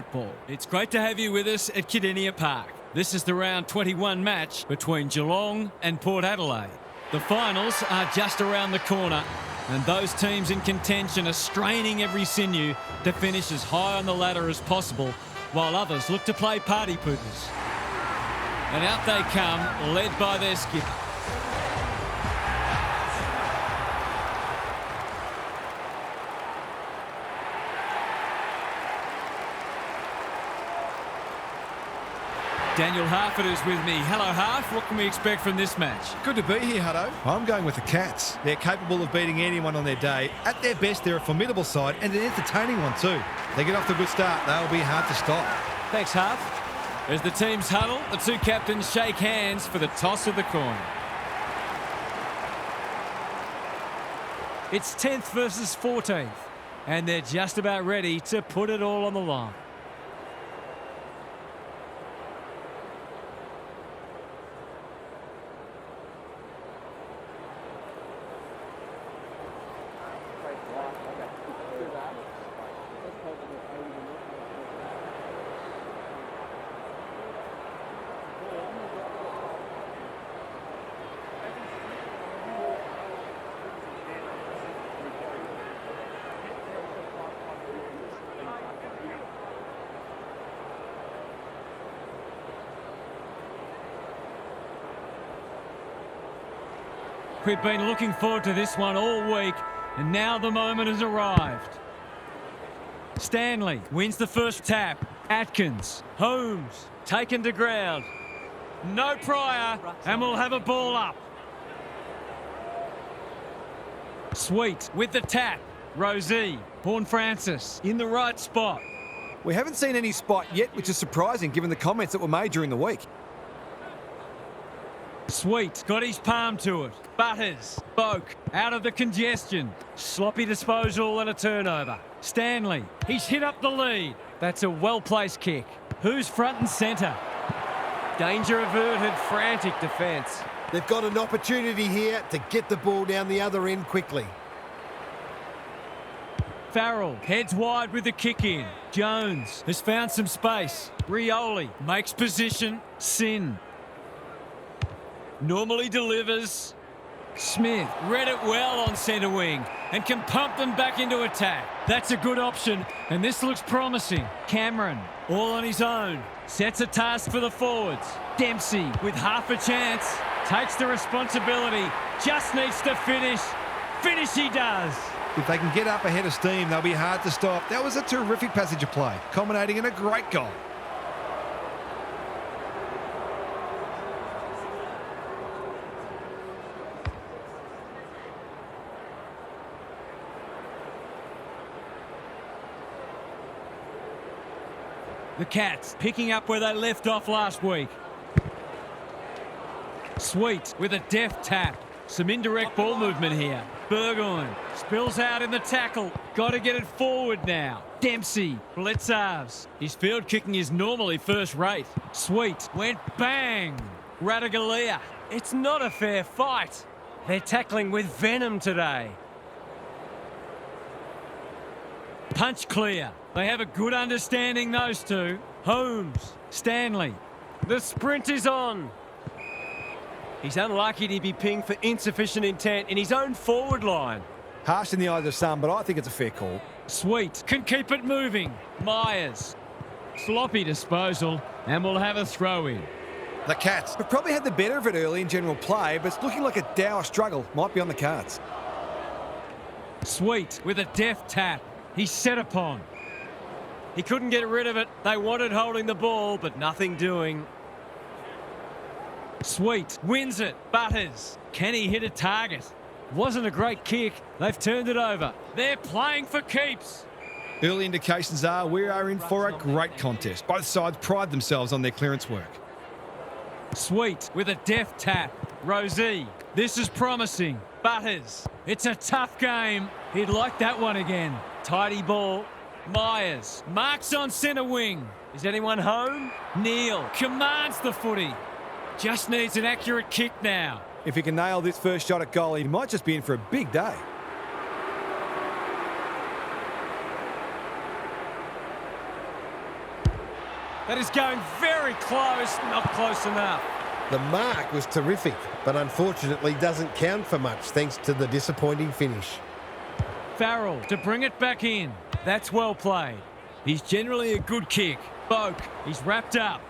Football. It's great to have you with us at Kidinia Park. This is the round 21 match between Geelong and Port Adelaide. The finals are just around the corner, and those teams in contention are straining every sinew to finish as high on the ladder as possible, while others look to play party poopers. And out they come, led by their skipper. Daniel Harford is with me. Hello, Harf. What can we expect from this match? Good to be here, Hutto. I'm going with the Cats. They're capable of beating anyone on their day. At their best, they're a formidable side and an entertaining one too. They get off to a good start. They'll be hard to stop. Thanks, Harf. As the teams huddle, the two captains shake hands for the toss of the coin. It's 10th versus 14th, and they're just about ready to put it all on the line. We've been looking forward to this one all week, and now the moment has arrived. Stanley wins the first tap. Atkins, Holmes, taken to ground. No prior, and we'll have a ball up. Sweet with the tap. Rosie, Horn Francis in the right spot. We haven't seen any spot yet, which is surprising given the comments that were made during the week. Sweet, got his palm to it. Butters, Boak, out of the congestion. Sloppy disposal and a turnover. Stanley, he's hit up the lead. That's a well-placed kick. Who's front and centre? Danger averted, frantic defence. They've got an opportunity here to get the ball down the other end quickly. Farrell heads wide with the kick in. Jones has found some space. Rioli makes position. Sin normally delivers. Smith read it well on centre wing and can pump them back into attack. That's a good option, and this looks promising. Cameron, all on his own, sets a task for the forwards. Dempsey, with half a chance, takes the responsibility, just needs to finish. Finish he does. If they can get up ahead of steam, they'll be hard to stop. That was a terrific passage of play, culminating in a great goal. The Cats picking up where they left off last week. Sweet with a deft tap. Some indirect ball movement here. Burgoyne spills out in the tackle. Got to get it forward now. Dempsey, Blitzarves. His field kicking is normally first rate. Sweet went bang. Radagalia. It's not a fair fight. They're tackling with venom today. Punch clear. They have a good understanding, those two. Holmes, Stanley. The sprint is on. He's unlucky to be pinged for insufficient intent in his own forward line. Harsh in the eyes of some, but I think it's a fair call. Sweet can keep it moving. Myers. Sloppy disposal, and we'll have a throw in. The Cats have probably had the better of it early in general play, but it's looking like a dour struggle might be on the cards. Sweet with a deft tap. He's set upon. He couldn't get rid of it. They wanted holding the ball, but nothing doing. Sweet wins it. Butters. Can he hit a target? Wasn't a great kick. They've turned it over. They're playing for keeps. Early indications are we are in for a great contest. Both sides pride themselves on their clearance work. Sweet with a deft tap. Rosie. This is promising. Butters. It's a tough game. He'd like that one again. Tidy ball. Myers. Marks on centre wing. Is anyone home? Neal commands the footy. Just needs an accurate kick now. If he can nail this first shot at goal, he might just be in for a big day. That is going very close, not close enough. The mark was terrific, but unfortunately doesn't count for much thanks to the disappointing finish. Farrell to bring it back in. That's well played. He's generally a good kick. Boak, he's wrapped up.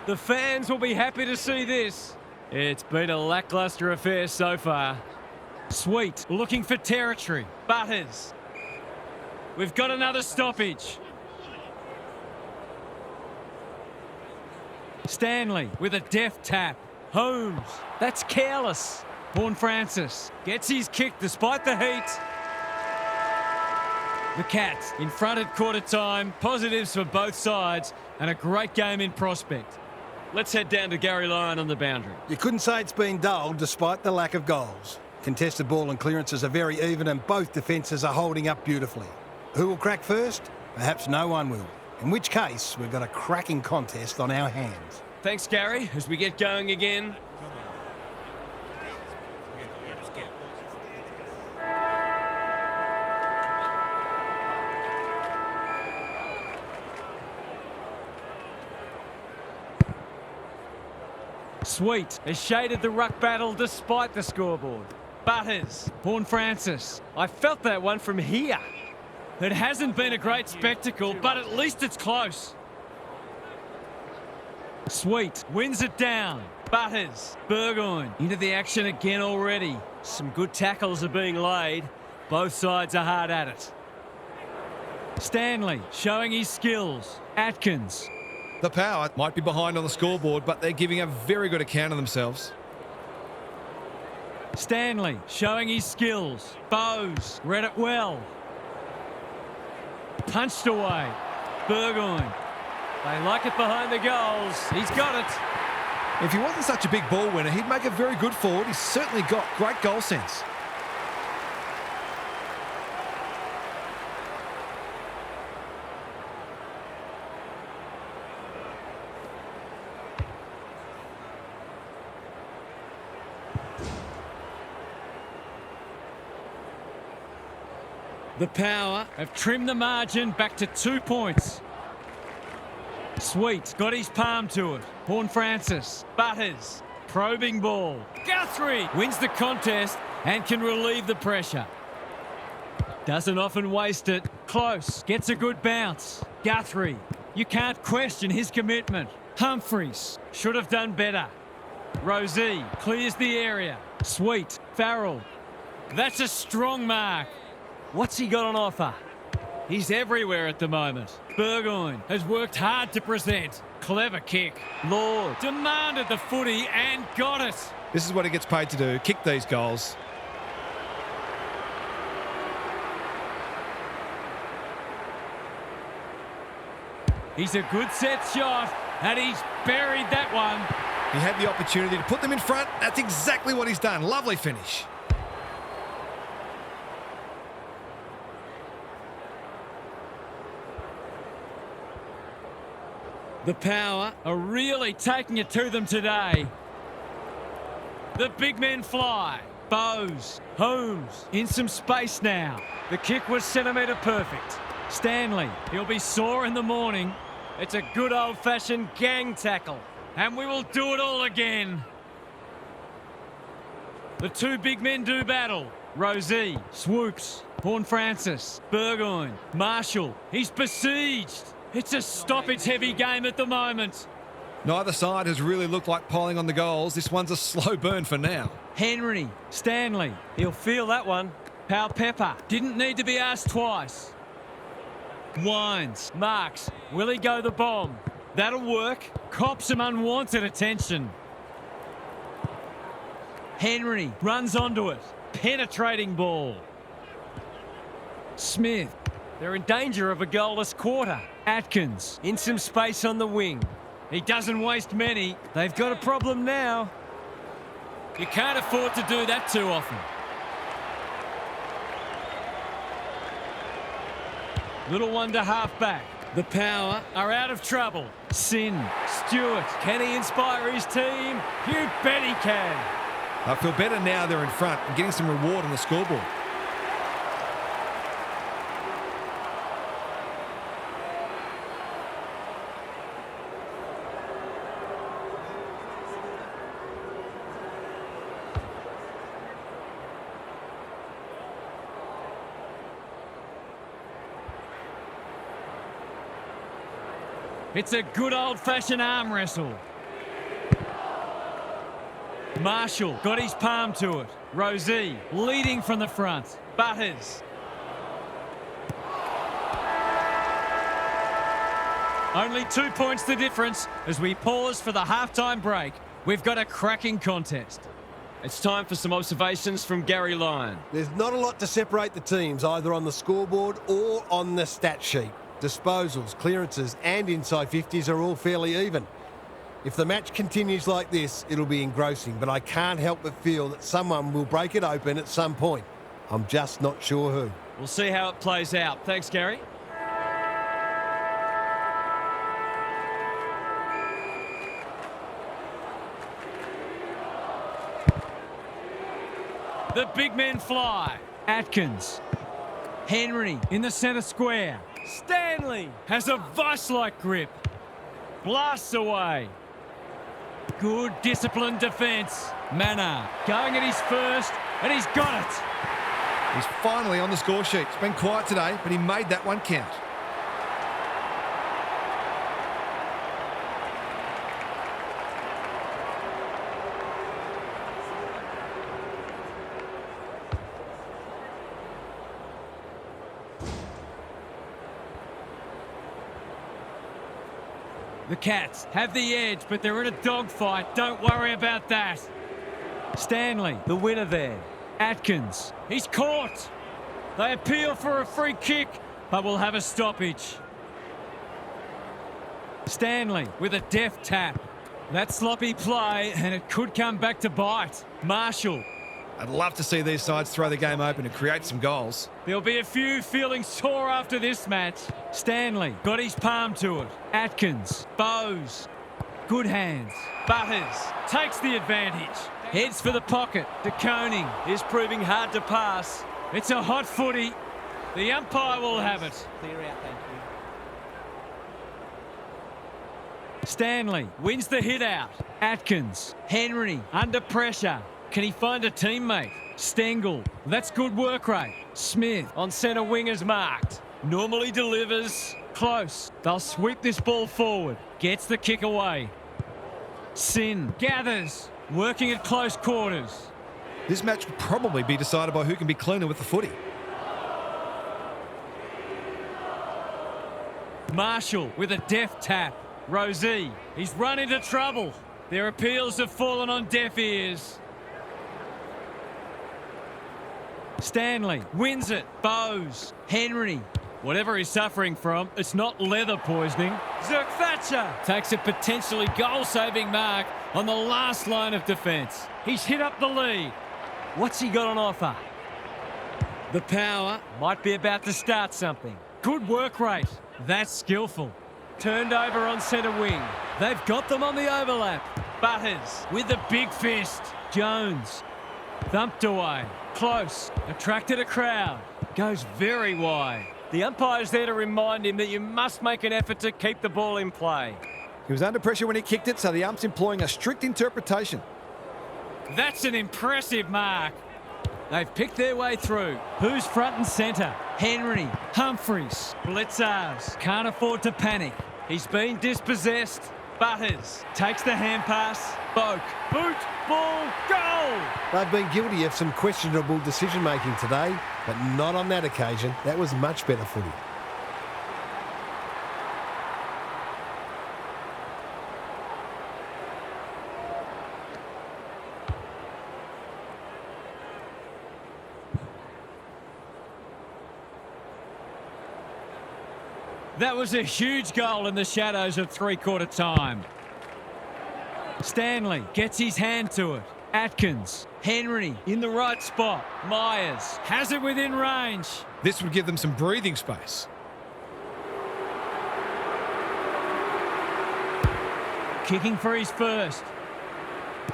The fans will be happy to see this. It's been a lacklustre affair so far. Sweet, looking for territory. Butters. We've got another stoppage. Stanley with a deft tap. Holmes, that's careless. Horn Francis gets his kick despite the heat. The Cats in front at quarter time. Positives for both sides and a great game in prospect. Let's head down to Gary Lyon on the boundary. You couldn't say it's been dull despite the lack of goals. Contested ball and clearances are very even and both defences are holding up beautifully. Who will crack first? Perhaps no one will. In which case, we've got a cracking contest on our hands. Thanks, Gary, as we get going again. Sweet has shaded the ruck battle despite the scoreboard. Butters, Horn Francis. I felt that one from here. It hasn't been a great spectacle, but at least it's close. Sweet wins it down. Butters, Burgoyne into the action again already. Some good tackles are being laid. Both sides are hard at it. Stanley showing his skills. Atkins. The Power might be behind on the scoreboard, but they're giving a very good account of themselves. Stanley showing his skills. Bowes read it well. Punched away. Burgoyne. They like it behind the goals. He's got it. If he wasn't such a big ball winner, he'd make a very good forward. He's certainly got great goal sense. The Power have trimmed the margin back to 2 points. Sweet got his palm to it. Horn Francis. Butters. Probing ball. Guthrie wins the contest and can relieve the pressure. Doesn't often waste it. Close. Gets a good bounce. Guthrie. You can't question his commitment. Humphreys should have done better. Rosie clears the area. Sweet. Farrell. That's a strong mark. What's he got on offer? He's everywhere at the moment. Burgoyne has worked hard to present. Clever kick. Lord demanded the footy and got it. This is what he gets paid to do, kick these goals. He's a good set shot, and he's buried that one. He had the opportunity to put them in front. That's exactly what he's done. Lovely finish. The Power are really taking it to them today. The big men fly. Bowes, Holmes, in some space now. The kick was centimetre perfect. Stanley, he'll be sore in the morning. It's a good old-fashioned gang tackle. And we will do it all again. The two big men do battle. Rosie, swoops. Horn Francis, Burgoyne, Marshall. He's besieged. It's a stoppage-heavy game at the moment. Neither side has really looked like piling on the goals. This one's a slow burn for now. Henry, Stanley, he'll feel that one. Powell Pepper, didn't need to be asked twice. Wines, Marks, will he go the bomb? That'll work. Cops some unwanted attention. Henry runs onto it. Penetrating ball. Smith. They're in danger of a goalless quarter. Atkins in some space on the wing. He doesn't waste many. They've got a problem now. You can't afford to do that too often. Little one to half back. The Power are out of trouble. Sin, Stewart, can he inspire his team? You bet he can. I feel better now they're in front and getting some reward on the scoreboard. It's a good old-fashioned arm wrestle. Marshall got his palm to it. Rosie leading from the front. Butters. Only 2 points the difference as we pause for the halftime break. We've got a cracking contest. It's time for some observations from Gary Lyon. There's not a lot to separate the teams, either on the scoreboard or on the stat sheet. Disposals, clearances and inside 50s are all fairly even. If the match continues like this, it'll be engrossing, but I can't help but feel that someone will break it open at some point. I'm just not sure who. We'll see how it plays out. Thanks, Gary. The big men fly. Atkins. Henry in the centre square. Stanley has a vice-like grip. Blasts away. Good disciplined defence. Manor going at his first, and he's got it. He's finally on the score sheet. It's been quiet today, but he made that one count. The Cats have the edge, but they're in a dogfight. Don't worry about that. Stanley, the winner there. Atkins, he's caught. They appeal for a free kick, but will have a stoppage. Stanley with a deft tap. That sloppy play, and it could come back to bite. Marshall. I'd love to see these sides throw the game open and create some goals. There'll be a few feeling sore after this match. Stanley got his palm to it. Atkins, Bowes, good hands. Butters takes the advantage. Heads for the pocket. De Koning is proving hard to pass. It's a hot footy. The umpire will have it. Clear out, thank you. Stanley wins the hit out. Atkins, Henry under pressure. Can he find a teammate? Stengel, that's good work rate. Smith on centre wing is marked. Normally delivers. Close. They'll sweep this ball forward. Gets the kick away. Sin gathers. Working at close quarters. This match will probably be decided by who can be cleaner with the footy. Marshall with a deft tap. Rosie, he's run into trouble. Their appeals have fallen on deaf ears. Stanley wins it. Bowes. Henry. Whatever he's suffering from, it's not leather poisoning. Zerk Thatcher takes a potentially goal-saving mark on the last line of defence. He's hit up the lead. What's he got on offer? The power might be about to start something. Good work rate. That's skillful. Turned over on centre wing. They've got them on the overlap. Butters with the big fist. Jones thumped away. Close. Attracted a crowd. Goes very wide. The umpire's there to remind him that you must make an effort to keep the ball in play. He was under pressure when he kicked it, so the ump's employing a strict interpretation. That's an impressive mark. They've picked their way through. Who's front and centre? Henry, Humphreys, Blitzars. Can't afford to panic. He's been dispossessed. Butters takes the hand pass. Boak, boot, ball, goal! They've been guilty of some questionable decision-making today, but not on that occasion. That was much better footy. That was a huge goal in the shadows of three-quarter time. Stanley gets his hand to it. Atkins, Henry in the right spot. Myers has it within range. This would give them some breathing space. Kicking for his first.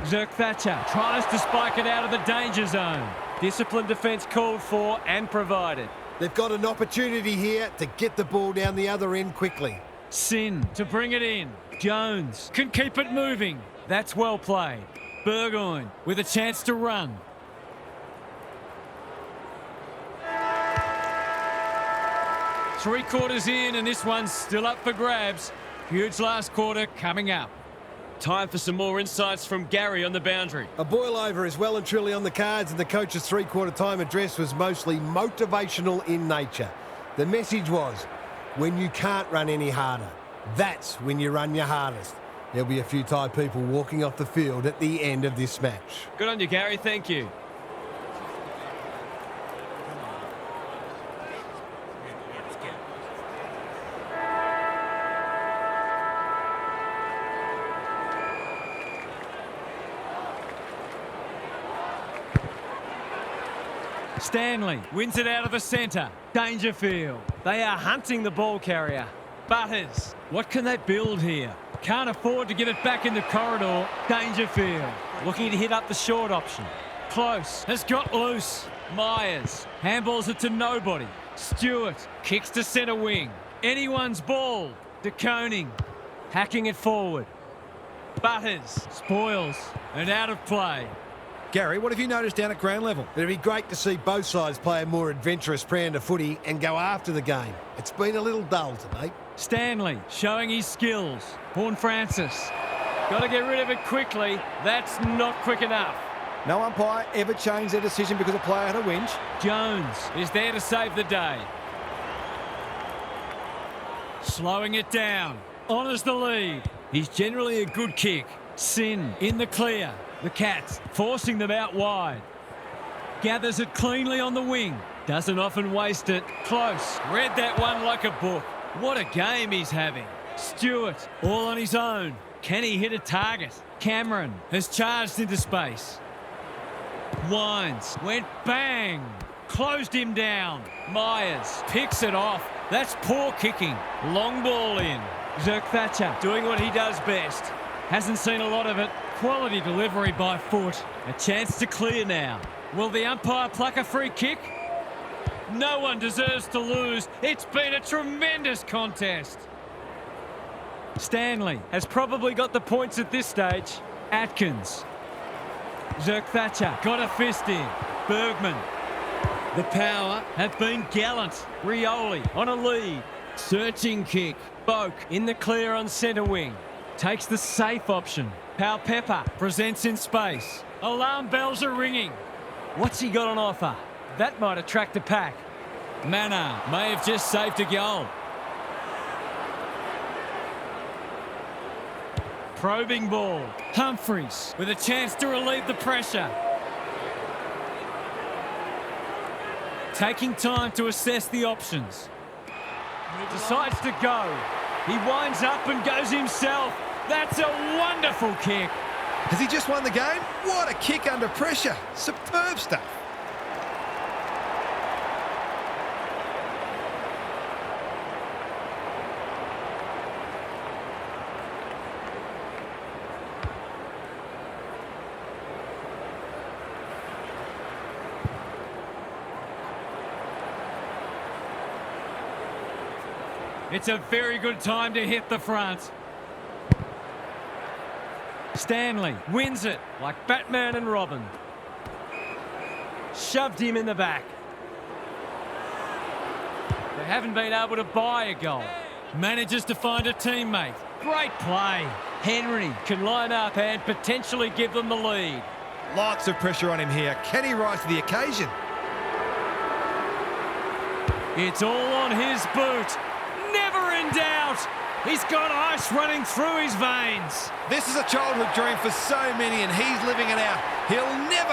Zerk Thatcher tries to spike it out of the danger zone. Disciplined defence called for and provided. They've got an opportunity here to get the ball down the other end quickly. Sin to bring it in. Jones can keep it moving. That's well played. Burgoyne with a chance to run. Three quarters in and this one's still up for grabs. Huge last quarter coming up. Time for some more insights from Gary on the boundary. A boil-over is well and truly on the cards, and the coach's three-quarter time address was mostly motivational in nature. The message was, when you can't run any harder, that's when you run your hardest. There'll be a few tired people walking off the field at the end of this match. Good on you, Gary. Thank you. Stanley wins it out of the centre. Dangerfield. They are hunting the ball carrier. Butters. What can they build here? Can't afford to give it back in the corridor. Dangerfield. Looking to hit up the short option. Close. Has got loose. Myers. Handballs it to nobody. Stewart. Kicks to centre wing. Anyone's ball. De Koning. Hacking it forward. Butters. Spoils. And out of play. Gary, what have you noticed down at ground level? It'd be great to see both sides play a more adventurous brand of footy and go after the game. It's been a little dull tonight. Stanley showing his skills. Horn Francis. Got to get rid of it quickly. That's not quick enough. No umpire ever changed their decision because a player had a whinge. Jones is there to save the day. Slowing it down. Honours the lead. He's generally a good kick. Sin in the clear. The Cats forcing them out wide. Gathers it cleanly on the wing. Doesn't often waste it. Close. Read that one like a book. What a game he's having. Stewart all on his own. Can he hit a target? Cameron has charged into space. Wines went bang. Closed him down. Myers picks it off. That's poor kicking. Long ball in. Zerk Thatcher doing what he does best. Hasn't seen a lot of it. Quality delivery by foot. A chance to clear now. Will the umpire pluck a free kick? No one deserves to lose. It's been a tremendous contest. Stanley has probably got the points at this stage. Atkins. Zerk Thatcher got a fist in. Bergman. The power have been gallant. Rioli on a lead. Searching kick. Boak in the clear on centre wing. Takes the safe option. Pau Pepper presents in space. Alarm bells are ringing. What's he got on offer? That might attract a pack. Manor may have just saved a goal. Probing ball. Humphreys with a chance to relieve the pressure. Taking time to assess the options. Decides to go. He winds up and goes himself. That's a wonderful kick. Has he just won the game? What a kick under pressure. Superb stuff. It's a very good time to hit the front. Stanley wins it like Batman and Robin. Shoved him in the back. They haven't been able to buy a goal. Manages to find a teammate. Great play. Henry can line up and potentially give them the lead. Lots of pressure on him here. Can he rise to the occasion? It's all on his boot. Never in doubt. He's got ice running through his veins. This is a childhood dream for so many, and he's living it out. He'll never